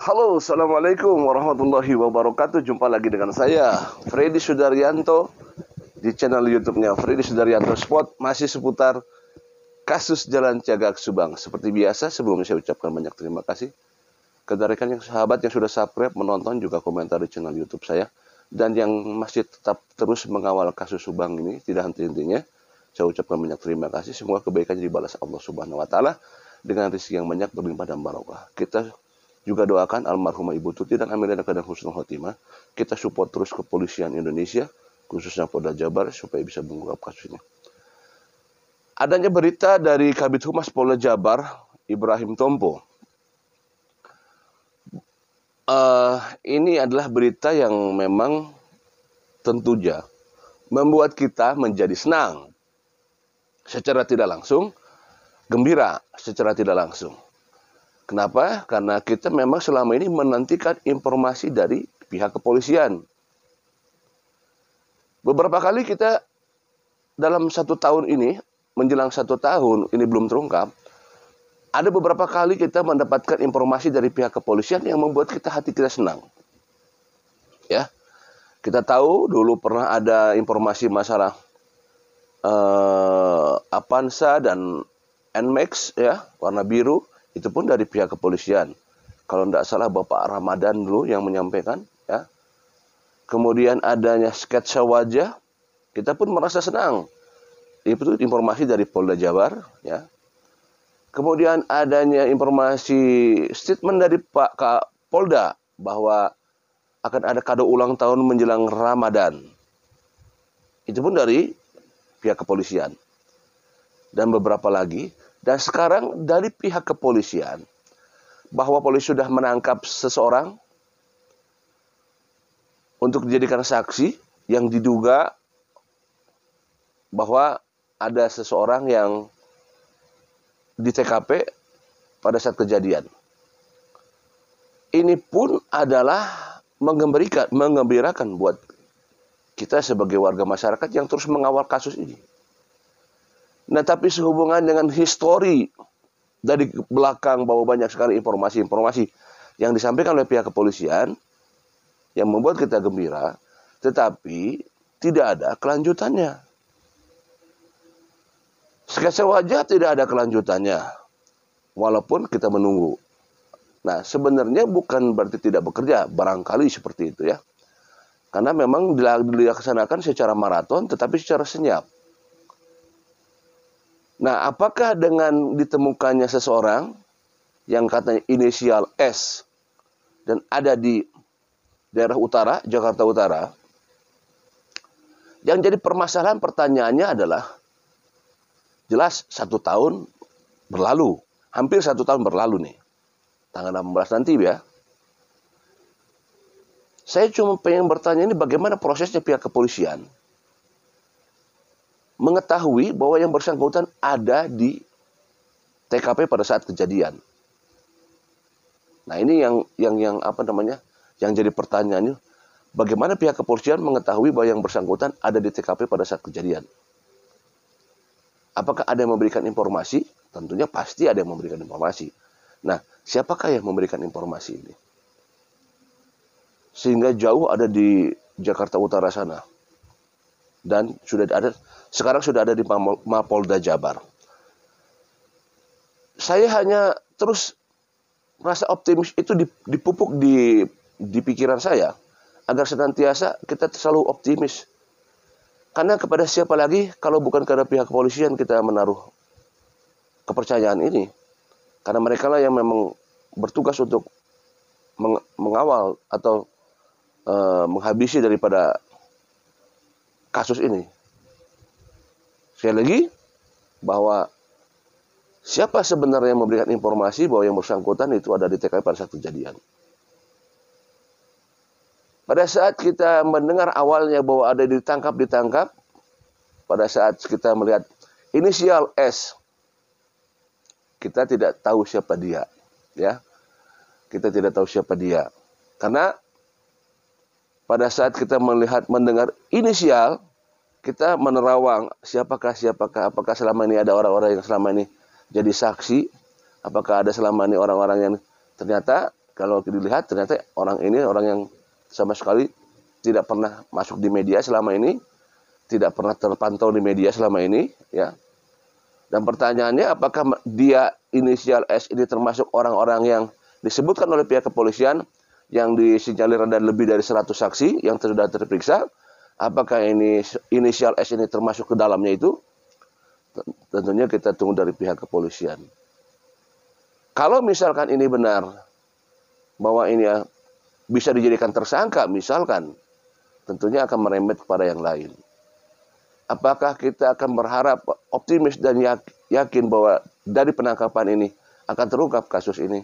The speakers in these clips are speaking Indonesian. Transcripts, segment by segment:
Halo, Assalamualaikum warahmatullahi wabarakatuh. Jumpa lagi dengan saya, Freddy Sudaryanto, di channel YouTube-nya Freddy Sudaryanto Spot. Masih seputar kasus Jalan Cagak Subang. Seperti biasa, sebelumnya saya ucapkan banyak terima kasih kepada rekan yang sahabat yang sudah subscribe, menonton, juga komentar di channel YouTube saya, dan yang masih tetap terus mengawal kasus Subang ini tidak henti-hentinya. Saya ucapkan banyak terima kasih. Semoga kebaikan dibalas Allah Subhanahu wa Ta'ala dengan rezeki yang banyak, berlimpah dan barokah. Kita juga doakan almarhumah Ibu Tuti dan Amelia dan husnul khotimah. Kita support terus kepolisian Indonesia, khususnya Polda Jabar, supaya bisa mengungkap kasus ini. Adanya berita dari Kabid Humas Polda Jabar, Ibrahim Tompo. Ini adalah berita yang memang tentunya membuat kita menjadi senang secara tidak langsung, gembira secara tidak langsung. Kenapa? Karena kita memang selama ini menantikan informasi dari pihak kepolisian. Beberapa kali kita dalam 1 tahun ini, menjelang 1 tahun ini belum terungkap, ada beberapa kali kita mendapatkan informasi dari pihak kepolisian yang membuat hati kita senang. Ya, kita tahu dulu pernah ada informasi masalah Avanza dan Nmax, ya, warna biru. Itu pun dari pihak kepolisian. Kalau tidak salah Bapak Ramadan dulu yang menyampaikan, ya. Kemudian adanya sketsa wajah, kita pun merasa senang. Itu informasi dari Polda Jabar, ya. Kemudian adanya informasi statement dari Pak Polda bahwa akan ada kado ulang tahun menjelang Ramadan. Itu pun dari pihak kepolisian. Dan beberapa lagi. Dan sekarang dari pihak kepolisian, bahwa polisi sudah menangkap seseorang untuk dijadikan saksi yang diduga bahwa ada seseorang yang di TKP pada saat kejadian. Ini pun adalah mengembirakan buat kita sebagai warga masyarakat yang terus mengawal kasus ini. Nah, tapi sehubungan dengan histori dari belakang bahwa banyak sekali informasi-informasi yang disampaikan oleh pihak kepolisian yang membuat kita gembira, tetapi tidak ada kelanjutannya. Sketsa wajah tidak ada kelanjutannya, walaupun kita menunggu. Nah, sebenarnya bukan berarti tidak bekerja, barangkali seperti itu, ya. Karena memang dilaksanakan secara maraton, tetapi secara senyap. Nah, apakah dengan ditemukannya seseorang yang katanya inisial S dan ada di daerah utara, Jakarta Utara, yang jadi permasalahan pertanyaannya adalah, jelas 1 tahun berlalu, hampir 1 tahun berlalu nih, tanggal 16 nanti, ya. Saya cuma pengen bertanya ini bagaimana prosesnya pihak kepolisian mengetahui bahwa yang bersangkutan ada di TKP pada saat kejadian. Nah, ini yang apa namanya? Yang jadi pertanyaannya, bagaimana pihak kepolisian mengetahui bahwa yang bersangkutan ada di TKP pada saat kejadian? Apakah ada yang memberikan informasi? Tentunya pasti ada yang memberikan informasi. Nah, siapakah yang memberikan informasi ini? Sehingga jauh ada di Jakarta Utara sana. Dan sekarang sudah ada di Mapolda Jabar. Saya hanya terus merasa optimis itu dipupuk di pikiran saya, agar senantiasa kita selalu optimis. Karena kepada siapa lagi kalau bukan kepada pihak kepolisian kita menaruh kepercayaan ini. Karena mereka lah yang memang bertugas untuk mengawal atau menghabisi daripada kasus ini. Sekali lagi, bahwa siapa sebenarnya yang memberikan informasi bahwa yang bersangkutan itu ada di TKP pada saat kejadian. Pada saat kita mendengar awalnya bahwa ada ditangkap, pada saat kita melihat inisial S, kita tidak tahu siapa dia, ya. Kita tidak tahu siapa dia. Karena pada saat kita mendengar inisial, kita menerawang siapakah, apakah selama ini ada orang-orang yang selama ini jadi saksi, apakah ada selama ini orang-orang yang ternyata kalau dilihat ternyata orang ini orang yang sama sekali tidak pernah masuk di media selama ini, tidak pernah terpantau di media selama ini, ya. Dan pertanyaannya, apakah dia inisial S ini termasuk orang-orang yang disebutkan oleh pihak kepolisian yang disinyalir ada lebih dari 100 saksi yang sudah terperiksa? Apakah ini inisial S ini termasuk ke dalamnya itu? Tentunya kita tunggu dari pihak kepolisian. Kalau misalkan ini benar, bahwa ini bisa dijadikan tersangka misalkan, tentunya akan merembet kepada yang lain. Apakah kita akan berharap optimis dan yakin bahwa dari penangkapan ini akan terungkap kasus ini?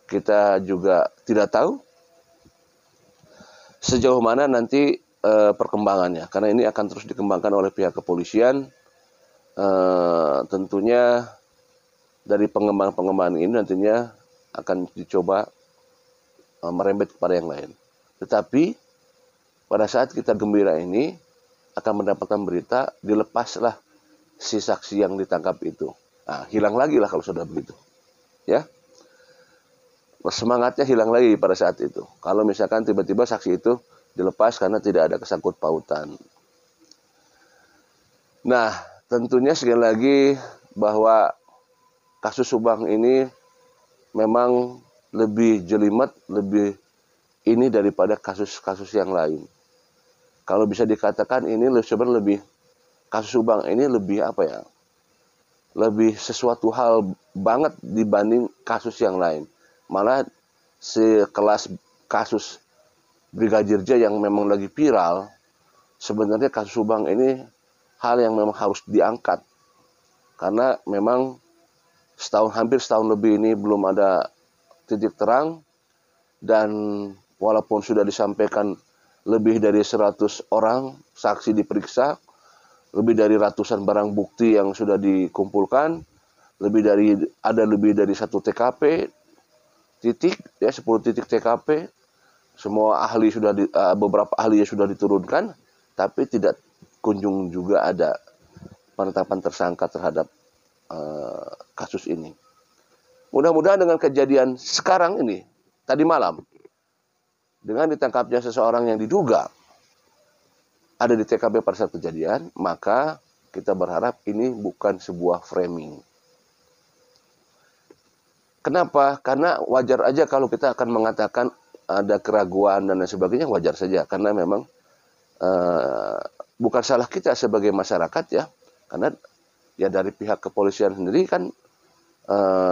Kita juga tidak tahu sejauh mana nanti perkembangannya, karena ini akan terus dikembangkan oleh pihak kepolisian. Tentunya dari pengembangan ini nantinya akan dicoba merembet kepada yang lain. Tetapi pada saat kita gembira ini akan mendapatkan berita, dilepaslah si saksi yang ditangkap itu. Nah, hilang lagi lah kalau sudah begitu. Ya, semangatnya hilang lagi pada saat itu. Kalau misalkan tiba-tiba saksi itu dilepas karena tidak ada kesangkut pautan. Nah, tentunya sekali lagi bahwa kasus Subang ini memang lebih jelimet, lebih ini daripada kasus-kasus yang lain. Kalau bisa dikatakan ini sebenarnya lebih, kasus Subang ini lebih apa ya, lebih sesuatu hal banget dibanding kasus yang lain. Malah sekelas kasus Brigadir J yang memang lagi viral, sebenarnya kasus Subang ini hal yang memang harus diangkat. Karena memang hampir setahun lebih ini belum ada titik terang, dan walaupun sudah disampaikan lebih dari 100 orang saksi diperiksa, lebih dari ratusan barang bukti yang sudah dikumpulkan, ada lebih dari 1 TKP titik, ya 10 titik TKP, semua ahli sudah beberapa ahli sudah diturunkan, tapi tidak kunjung juga ada penetapan tersangka terhadap kasus ini. Mudah-mudahan dengan kejadian sekarang ini, tadi malam, dengan ditangkapnya seseorang yang diduga ada di TKP pada saat kejadian, maka kita berharap ini bukan sebuah framing. Kenapa? Karena wajar aja kalau kita akan mengatakan ada keraguan dan lain sebagainya, wajar saja. Karena memang bukan salah kita sebagai masyarakat ya. Karena ya dari pihak kepolisian sendiri kan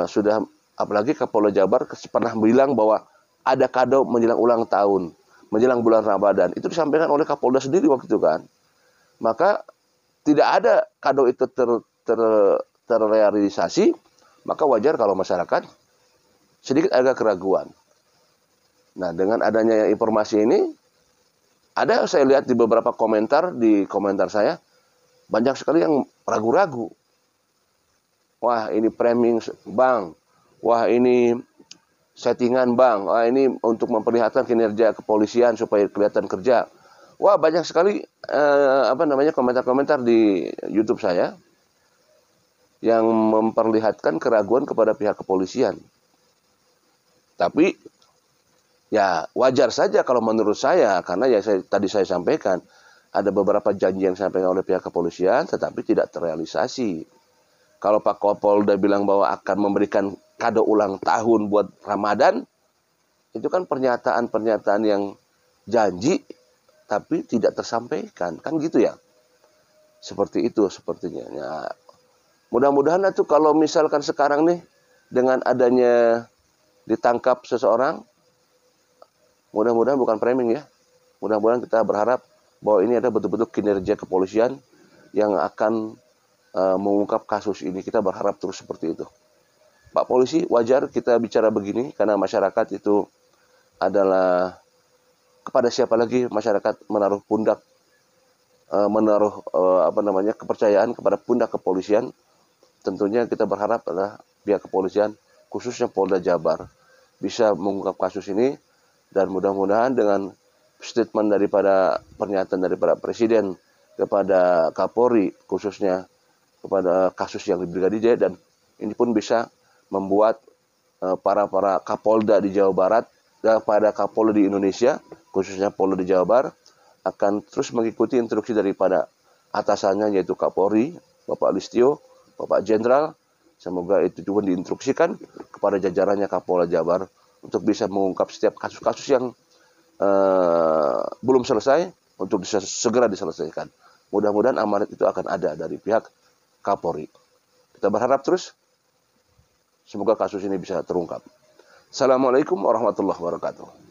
sudah, apalagi Kapolda Jabar pernah bilang bahwa ada kado menjelang ulang tahun, menjelang bulan Ramadan. Itu disampaikan oleh Kapolda sendiri waktu itu kan. Maka tidak ada kado itu terrealisasi, maka wajar kalau masyarakat sedikit agak keraguan. Nah, dengan adanya informasi ini, ada saya lihat di beberapa komentar, di komentar saya, banyak sekali yang ragu-ragu. Wah, ini framing bang. Wah, ini settingan bang. Wah, ini untuk memperlihatkan kinerja kepolisian supaya kelihatan kerja. Wah, banyak sekali komentar-komentar di YouTube saya yang memperlihatkan keraguan kepada pihak kepolisian. Tapi ya wajar saja kalau menurut saya, karena ya tadi saya sampaikan ada beberapa janji yang disampaikan oleh pihak kepolisian tetapi tidak terrealisasi. Kalau Pak Kapolda bilang bahwa akan memberikan kado ulang tahun buat Ramadan, itu kan pernyataan-pernyataan yang janji tapi tidak tersampaikan, kan gitu ya. Seperti itu sepertinya. Ya, mudah-mudahan itu kalau misalkan sekarang nih dengan adanya ditangkap seseorang, mudah-mudahan bukan framing ya. Mudah-mudahan kita berharap bahwa ini ada betul-betul kinerja kepolisian yang akan mengungkap kasus ini. Kita berharap terus seperti itu. Pak Polisi, wajar kita bicara begini karena masyarakat itu adalah, kepada siapa lagi masyarakat menaruh pundak, kepercayaan kepada pundak kepolisian. Tentunya kita berharap adalah pihak kepolisian, khususnya Polda Jabar, bisa mengungkap kasus ini, dan mudah-mudahan dengan statement daripada pernyataan daripada Presiden kepada Kapolri, khususnya kepada kasus yang di Brigadir J, dan ini pun bisa membuat para Kapolda di Jawa Barat kepada Kapolri di Indonesia, khususnya Polda di Jawa Barat, akan terus mengikuti instruksi daripada atasannya yaitu Kapolri, Bapak Listio, Bapak Jenderal. Semoga itu juga diinstruksikan kepada jajarannya Kapolda Jawa Barat untuk bisa mengungkap setiap kasus-kasus yang belum selesai untuk bisa segera diselesaikan. Mudah-mudahan amanat itu akan ada dari pihak Kapolri. Kita berharap terus semoga kasus ini bisa terungkap. Assalamualaikum warahmatullahi wabarakatuh.